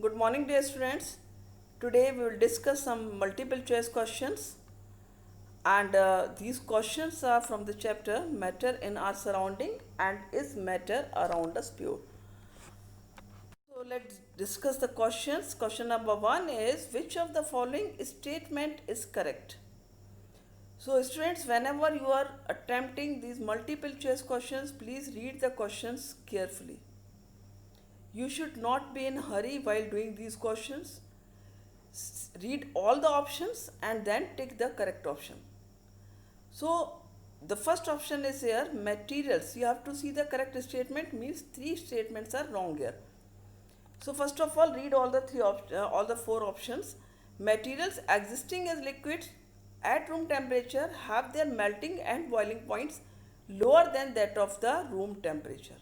Good morning, dear students. Today we will discuss some multiple choice questions, and these questions are from the chapter Matter in Our Surrounding and Is Matter Around Us Pure? So let's discuss the questions. Question number 1 is, which of the following statement is correct? So students, whenever you are attempting these multiple choice questions, please read the questions carefully. You should not be in a hurry while doing these questions. Read all the options and then take the correct option. So the first option is here, materials. You have to see the correct statement, means three statements are wrong here. So first of all, read all the four options. Materials existing as liquids at room temperature have their melting and boiling points lower than that of the room temperature.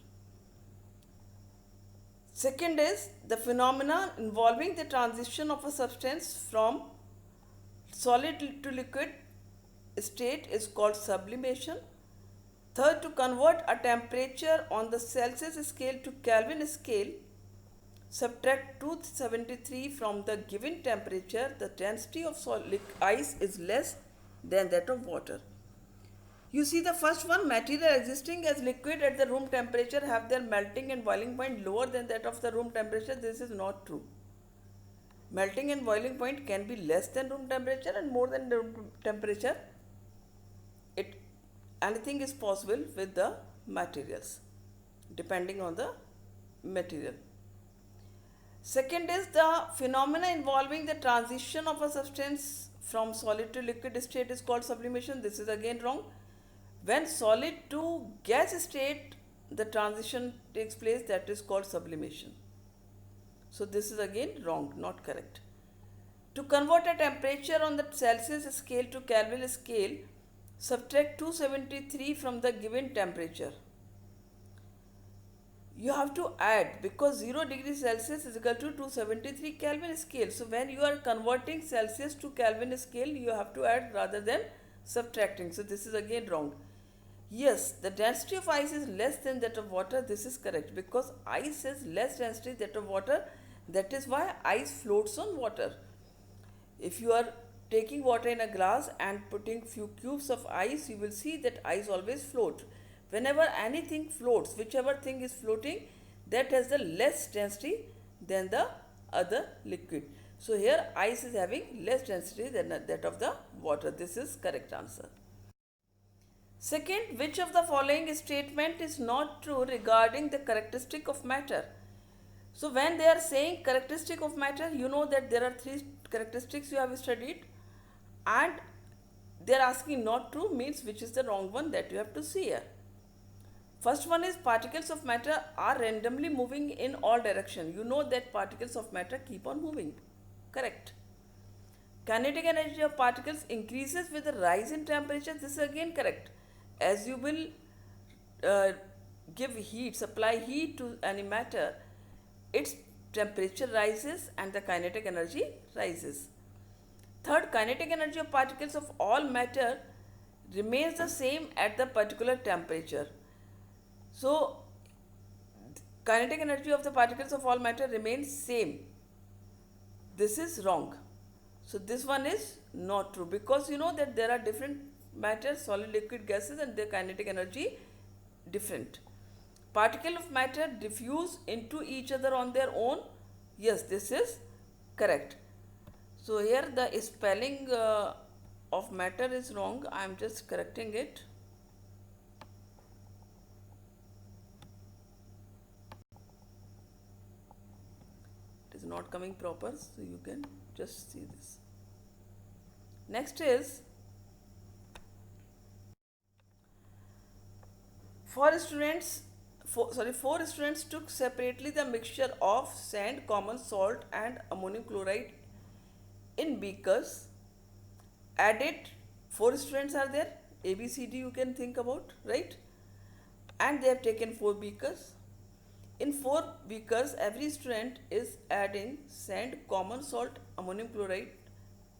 Second is the phenomena involving the transition of a substance from solid to liquid state is called sublimation. Third, to convert a temperature on the Celsius scale to Kelvin scale, subtract 273 from the given temperature, the density of solid ice is less than that of water. You see the first one, material existing as liquid at the room temperature have their melting and boiling point lower than that of the room temperature. This is not true. Melting and boiling point can be less than room temperature and more than room temperature. Anything is possible with the materials, depending on the material. Second is the phenomena involving the transition of a substance from solid to liquid state is called sublimation. This is again wrong. When solid to gas state the transition takes place, that is called sublimation. So this is again wrong, not correct. To convert a temperature on the Celsius scale to Kelvin scale, subtract 273 from the given temperature. You have to add, because 0 degree Celsius is equal to 273 Kelvin scale. So when you are converting Celsius to Kelvin scale, you have to add rather than subtracting. So this is again wrong. Yes, the density of ice is less than that of water. This is correct, because ice has less density than that of water. That is why ice floats on water. If you are taking water in a glass and putting few cubes of ice, you will see that ice always floats. Whenever anything floats, whichever thing is floating, that has the less density than the other liquid. So here ice is having less density than that of the water. This is correct answer. Second, which of the following statement is not true regarding the characteristic of matter? So when they are saying characteristic of matter, you know that there are three characteristics you have studied, and they are asking not true, means which is the wrong one, that you have to see here. First one is particles of matter are randomly moving in all direction. You know that particles of matter keep on moving. Correct. Kinetic energy of particles increases with the rise in temperature. This is again correct. As you will give heat, supply heat to any matter, its temperature rises and the kinetic energy rises. Third, kinetic energy of particles of all matter remains the same at the particular temperature. So, kinetic energy of the particles of all matter remains same. This is wrong. So, this one is not true, because you know that there are different matter, solid, liquid, gases, and their kinetic energy different. Particle of matter diffuse into each other on their own. Yes, this is correct. So here the spelling of matter is wrong. I am just correcting it. It is not coming proper, so you can just see this. Next is, four students took separately the mixture of sand, common salt, and ammonium chloride in beakers. Added, four students are there, A, B, C, D you can think about, right? And they have taken 4 beakers. In 4 beakers, every student is adding sand, common salt, ammonium chloride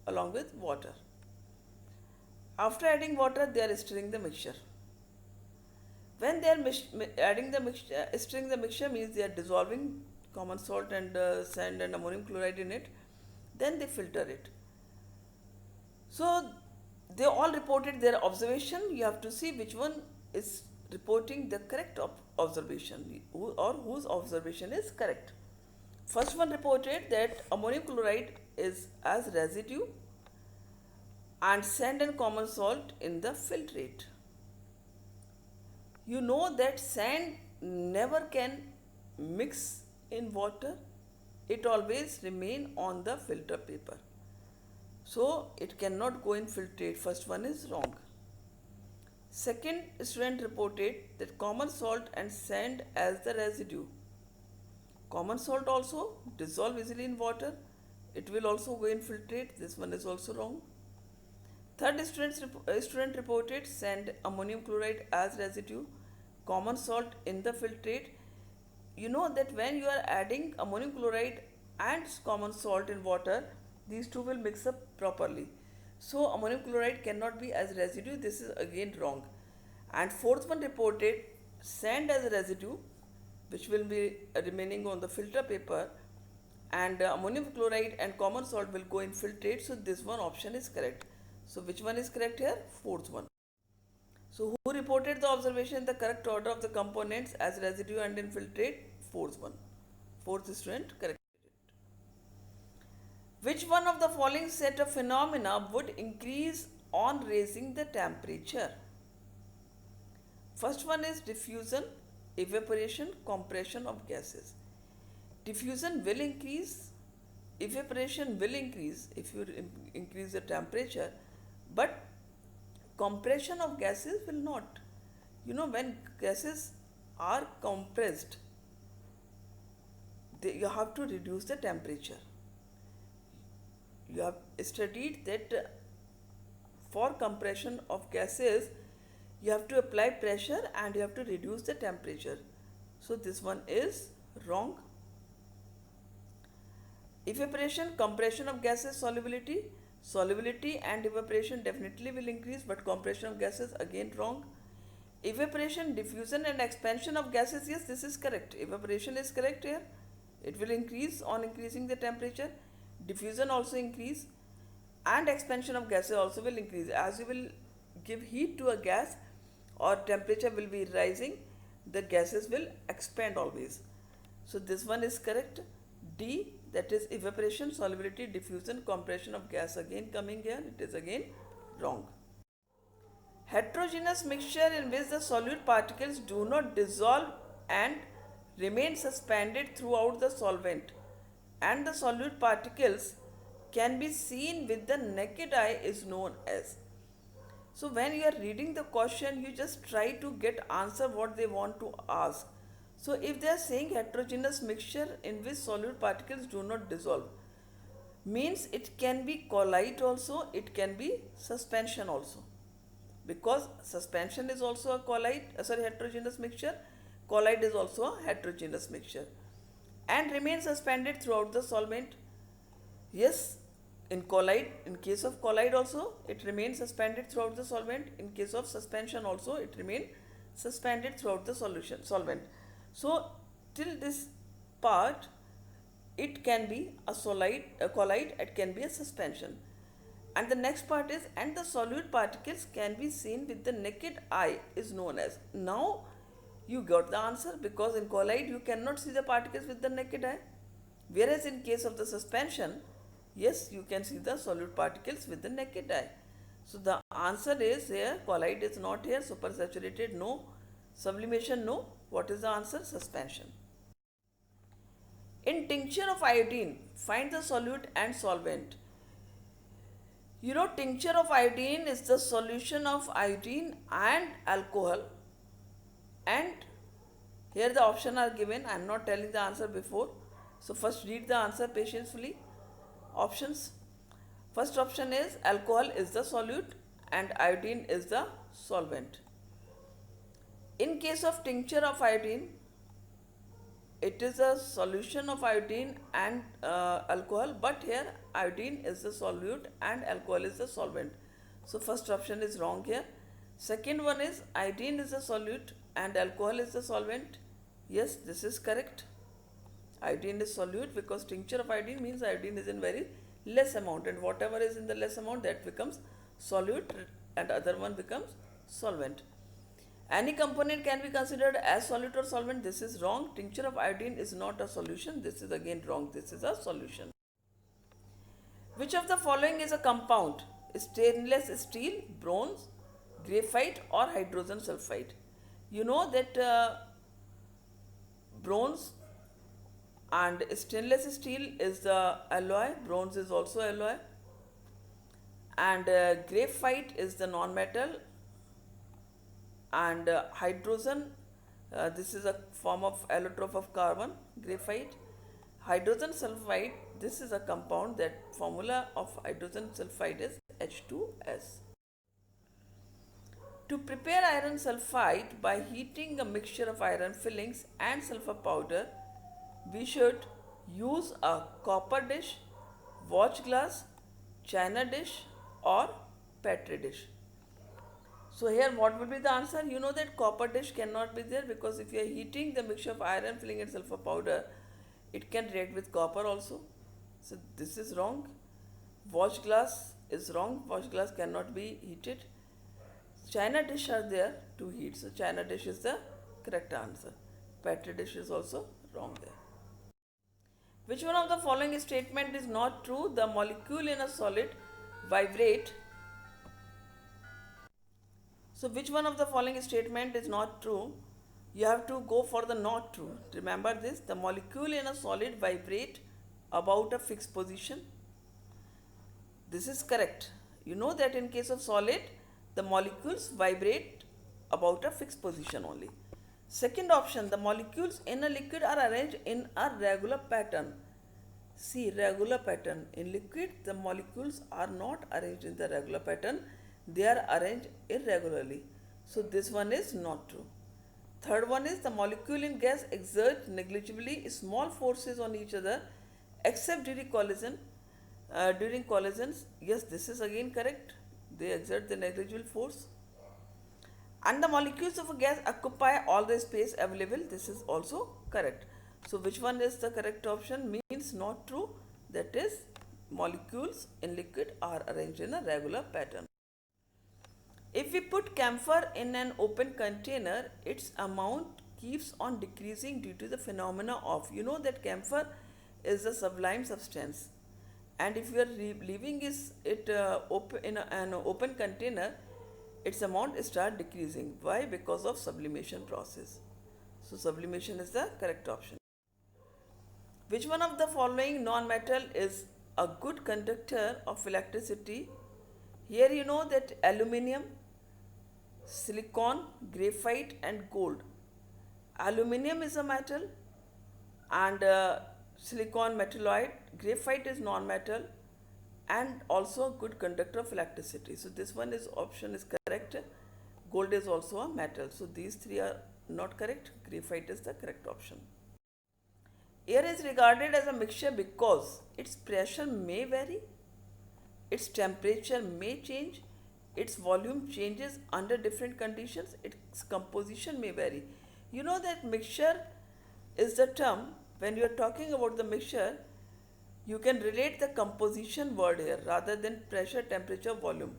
along with water. After adding water, they are stirring the mixture. When they are adding the mixture, stirring the mixture means they are dissolving common salt and sand and ammonium chloride in it. Then they filter it. So they all reported their observation. You have to see which one is reporting the correct observation, or whose observation is correct. First one reported that ammonium chloride is as residue and sand and common salt in the filtrate. You know that sand never can mix in water, it always remain on the filter paper. So it cannot go in filtrate. First one is wrong. Second student reported that common salt and sand as the residue. Common salt also dissolve easily in water. It will also go in filtrate. This one is also wrong. Third student reported sand, ammonium chloride as residue, common salt in the filtrate. You know that when you are adding ammonium chloride and common salt in water, these two will mix up properly. So ammonium chloride cannot be as residue. This is again wrong. And fourth one reported sand as a residue, which will be remaining on the filter paper, and ammonium chloride and common salt will go in filtrate. So this one option is correct. So which one is correct here? Fourth one. So who reported the observation in the correct order of the components as residue and infiltrate? Fourth one. Fourth student corrected it. Which one of the following set of phenomena would increase on raising the temperature? First one is diffusion, evaporation, compression of gases. Diffusion will increase, evaporation will increase if you increase the temperature, but compression of gases will not. You know, when gases are compressed, you have to reduce the temperature. You have studied that for compression of gases, you have to apply pressure and you have to reduce the temperature. So this one is wrong. Evaporation, compression of gases, solubility and evaporation definitely will increase, but compression of gases again wrong. Evaporation, diffusion and expansion of gases, yes, this is correct. Evaporation is correct here. It will increase on increasing the temperature. Diffusion also increase, and expansion of gases also will increase. As you will give heat to a gas or temperature will be rising, the gases will expand always. So this one is correct. D, that is evaporation, solubility, diffusion, compression of gas again coming here. It is again wrong. Heterogeneous mixture in which the solute particles do not dissolve and remain suspended throughout the solvent, and the solute particles can be seen with the naked eye is known as. So when you are reading the question, you just try to get answer what they want to ask. So if they are saying heterogeneous mixture in which solute particles do not dissolve, means it can be colloid also, it can be suspension also. Because suspension is also a heterogeneous mixture, colloid is also a heterogeneous mixture. And remain suspended throughout the solvent. Yes, in colloid, in case of colloid also, it remains suspended throughout the solvent. In case of suspension also, it remains suspended throughout the solvent. So till this part, it can be a colloid, it can be a suspension. And the next part is, and the solute particles can be seen with the naked eye is known as. Now you got the answer, because in colloid you cannot see the particles with the naked eye. Whereas in case of the suspension, yes, you can see the solute particles with the naked eye. So the answer is here, colloid is not here, supersaturated no, sublimation no. What is the answer? Suspension. In tincture of iodine, find the solute and solvent. You know, tincture of iodine is the solution of iodine and alcohol, and here the options are given. I am not telling the answer before. So first read the answer patiently. Options. First option is alcohol is the solute and iodine is the solvent. In case of tincture of iodine, it is a solution of iodine and alcohol, but here iodine is the solute and alcohol is the solvent. So first option is wrong here. Second one is iodine is the solute and alcohol is the solvent. Yes, this is correct. Iodine is solute because tincture of iodine means iodine is in very less amount, and whatever is in the less amount that becomes solute and other one becomes solvent. Any component can be considered as solute or solvent. This is wrong. Tincture of iodine is not a solution. This is again wrong. This is a solution. Which of the following is a compound? Stainless steel, bronze, graphite or hydrogen sulfide? You know that bronze and stainless steel is the alloy, bronze is also alloy, and graphite is the non-metal, and hydrogen, this is a form of allotrope of carbon, graphite. Hydrogen sulfide, this is a compound, that formula of hydrogen sulfide is H2S. To prepare iron sulfide by heating a mixture of iron fillings and sulfur powder, we should use a copper dish, watch glass, china dish or petri dish. So here what will be the answer? You know that copper dish cannot be there, because if you are heating the mixture of iron filling and sulfur powder, it can react with copper also. So this is wrong. Watch glass is wrong. Watch glass cannot be heated. China dish are there to heat. So china dish is the correct answer. Petri dish is also wrong there. Which one of the following statement is not true? The molecule in a solid vibrate. So which one of the following statement is not true? You have to go for the not true. Remember this, the molecule in a solid vibrate about a fixed position. This is correct. You know that in case of solid, the molecules vibrate about a fixed position only. Second option, the molecules in a liquid are arranged in a regular pattern. See, regular pattern. In liquid, the molecules are not arranged in the regular pattern. They are arranged irregularly. So this one is not true. Third one is, the molecule in gas exert negligibly small forces on each other except during collision. During collisions, yes, this is again correct. They exert the negligible force. And the molecules of a gas occupy all the space available. This is also correct. So which one is the correct option? Means not true. That is, molecules in liquid are arranged in a regular pattern. If we put camphor in an open container, its amount keeps on decreasing due to the phenomena of, you know that camphor is a sublime substance, and if you are leaving it in an open container, its amount start decreasing. Why? Because of sublimation process. So sublimation is the correct option. Which one of the following non-metal is a good conductor of electricity? Here you know that aluminium, silicon, graphite and gold. Aluminium is a metal, and silicon metalloid, graphite is non-metal and also a good conductor of electricity. So this one is option is correct. Gold is also a metal. So these three are not correct. Graphite is the correct option. Air is regarded as a mixture because its pressure may vary, its temperature may change, its volume changes under different conditions, its composition may vary. You know that mixture is the term. When you are talking about the mixture, you can relate the composition word here rather than pressure, temperature, volume.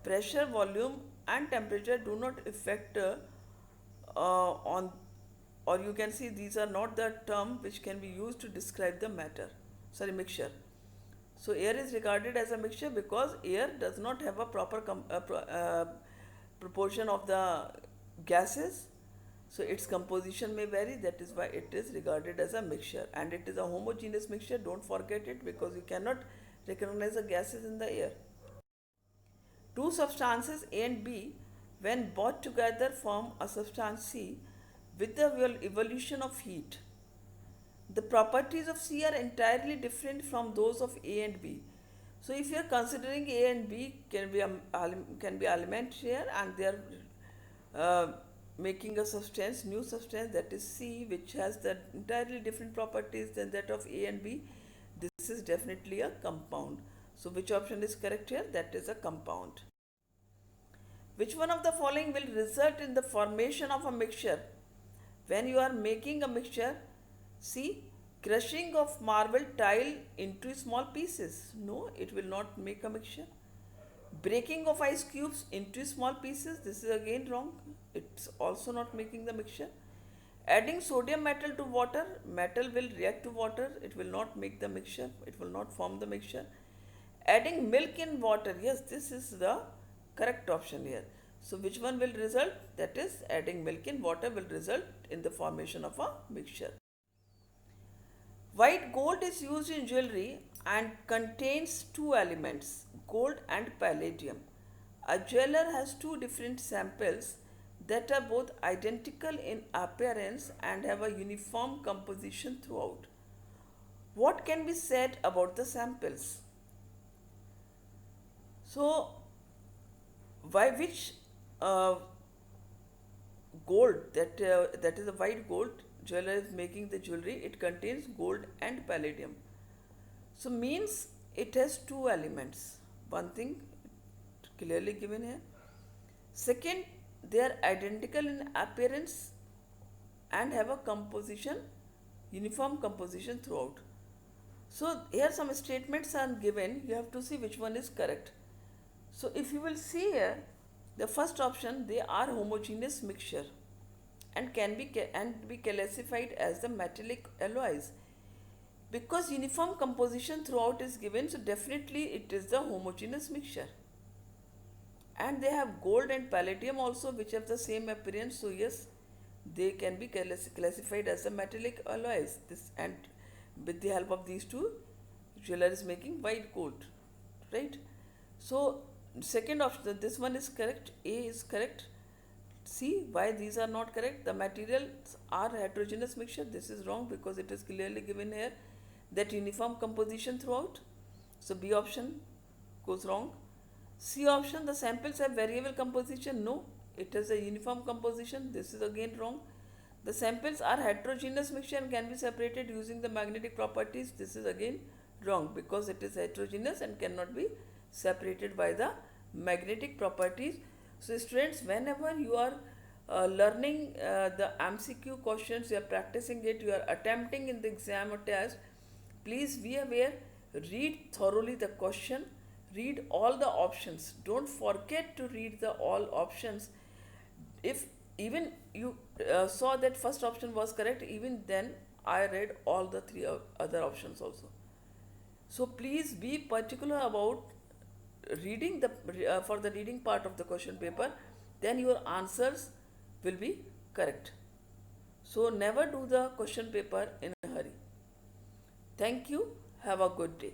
Pressure, volume and temperature do not affect on, or you can see these are not the term which can be used to describe the mixture. So air is regarded as a mixture because air does not have a proper proportion of the gases. So its composition may vary. That is why it is regarded as a mixture, and it is a homogeneous mixture. Don't forget it, because you cannot recognize the gases in the air. Two substances A and B, when brought together, form a substance C with the evolution of heat. The properties of C are entirely different from those of A and B. So if you are considering A and B can be element here, and they are making a substance, new substance, that is C, which has the entirely different properties than that of A and B, this is definitely a compound. So which option is correct here? That is a compound. Which one of the following will result in the formation of a mixture? When you are making a mixture, see, Crushing of marble tile into small pieces. No, it will not make a mixture. Breaking of ice cubes into small pieces. This is again wrong. It's also not making the mixture. Adding sodium metal to water. Metal will react to water. It will not make the mixture. It will not form the mixture. Adding milk in water. Yes, this is the correct option here. So which one will result? That is, adding milk in water will result in the formation of a mixture. White gold is used in jewelry and contains two elements, gold and palladium. A jeweler has two different samples that are both identical in appearance and have a uniform composition throughout. What can be said about the samples? So, why which uh, gold that is a white gold jeweler is making the jewelry, it contains gold and palladium. So means it has two elements. One thing clearly given here. Second, they are identical in appearance and have a composition, uniform composition throughout. So here some statements are given. You have to see which one is correct. So if you will see here, the first option, they are homogeneous mixture and can be classified as the metallic alloys, because uniform composition throughout is given, so definitely it is the homogeneous mixture. And they have gold and palladium also, which have the same appearance, so yes, they can be classified as the metallic alloys. This, and with the help of these two, jeweler is making white gold, right? So second option, this one is correct, A is correct. See why these are not correct. The materials are heterogeneous mixture. This is wrong because it is clearly given here that uniform composition throughout. So B option goes wrong. C option, the samples have variable composition. No, it is a uniform composition. This is again wrong. The samples are heterogeneous mixture and can be separated using the magnetic properties. This is again wrong because it is heterogeneous and cannot be separated by the magnetic properties. So students, whenever you are learning the MCQ questions, you are practicing it, you are attempting in the exam or test, please be aware, read thoroughly the question, read all the options. Don't forget to read the all options. If even you saw that first option was correct, even then I read all the three other options also. So please be particular about reading the for the reading part of the question paper, then your answers will be correct. So never do the question paper in a hurry. Thank you. Have a good day.